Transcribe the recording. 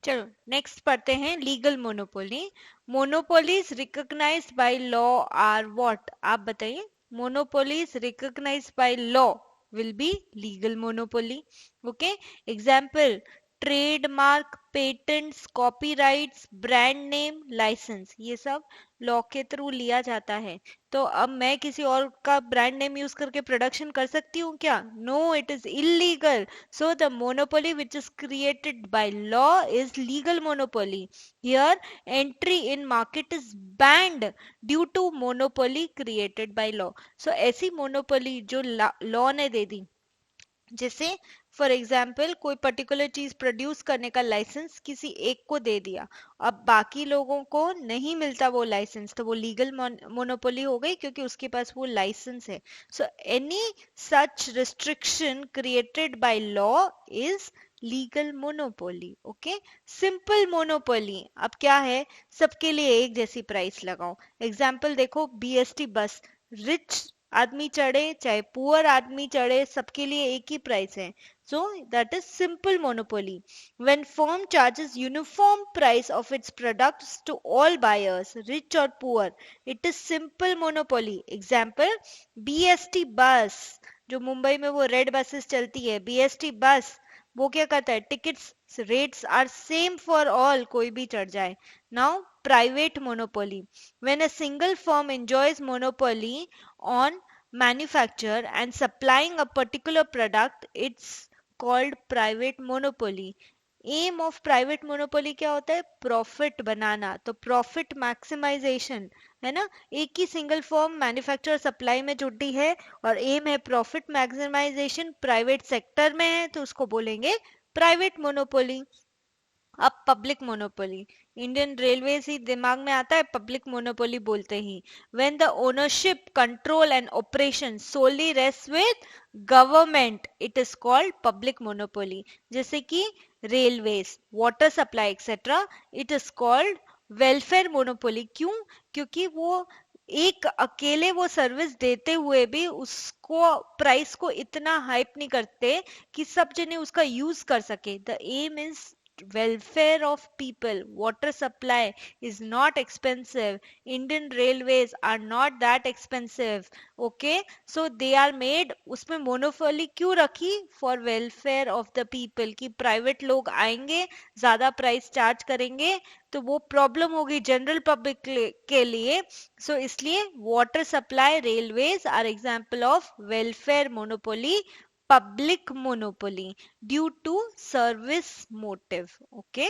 चलो नेक्स्ट पढ़ते हैं legal monopoly. Monopolies recognised by law are what? आप बताइए। Monopolies recognised by law will be legal monopoly. Okay, example trademark, patents, copyrights, brand name, licence, ये सब law के through लिया जाता है। तो अब मैं किसी और का ब्रांड नेम यूज करके प्रोडक्शन कर सकती हूँ क्या? No, it is illegal. So the monopoly which is created by law is legal monopoly. Here entry in market is banned due to monopoly created by law. So ऐसी monopoly जो law ने दे दी, जैसे for example कोई particular चीज produce करने का licence किसी एक को दे दिया, अब बाकी लोगों को नहीं मिलता वो लाइसेंस, तो वो लीगल मोनोपोली हो गई क्योंकि उसके पास वो लाइसेंस है। So any such restriction created by law is legal monopoly. Okay, simple monopoly अब क्या है? सबके लिए एक जैसी प्राइस लगाओ। एग्जाम्पल देखो, बीएसटी बस, रिच आदमी चढ़े चाहे पुअर आदमी चढ़े, सबके लिए एक ही प्राइस है। So that is simple monopoly. When firm charges uniform price of its products to all buyers, rich और poor, it is simple monopoly. Example BST bus, जो मुंबई में वो रेड बसेस चलती है, बीएसटी बस वो क्या करता है? Tickets rates are same for all, कोई भी चढ़ जाए। Now private monopoly, when a single firm enjoys monopoly on manufacture and supplying a particular product, it's called private monopoly. Aim of private monopoly क्या होता है? प्रॉफिट बनाना, तो profit maximisation है ना। एक ही सिंगल फर्म मैन्युफैक्चर सप्लाई में जुटी है और एम है प्रॉफिट मैक्सिमाइजेशन, प्राइवेट सेक्टर में है तो उसको बोलेंगे प्राइवेट मोनोपोली। अब पब्लिक मोनोपोली, इंडियन रेलवेज ही दिमाग में आता है पब्लिक मोनोपोली बोलते ही। When the ownership, control and operation solely rest with government, it is called public monopoly. जैसे कि railways, water supply etcetera, it is called welfare monopoly. क्यों? क्योंकि वो एक अकेले वो सर्विस देते हुए भी उसको प्राइस को इतना हाइप नहीं करते कि सब जने उसका यूज कर सके। The aim is welfare of people. Water supply is not expensive. Indian railways are not that expensive. Okay, so they are made, उसमें मोनोपोली क्यों रखी? For welfare of the people, कि प्राइवेट लोग आएंगे ज्यादा प्राइस चार्ज करेंगे तो वो प्रॉब्लम होगी जनरल पब्लिक के लिए। सो इसलिए water supply, railways are example of welfare monopoly, public monopoly due to service motive. Okay,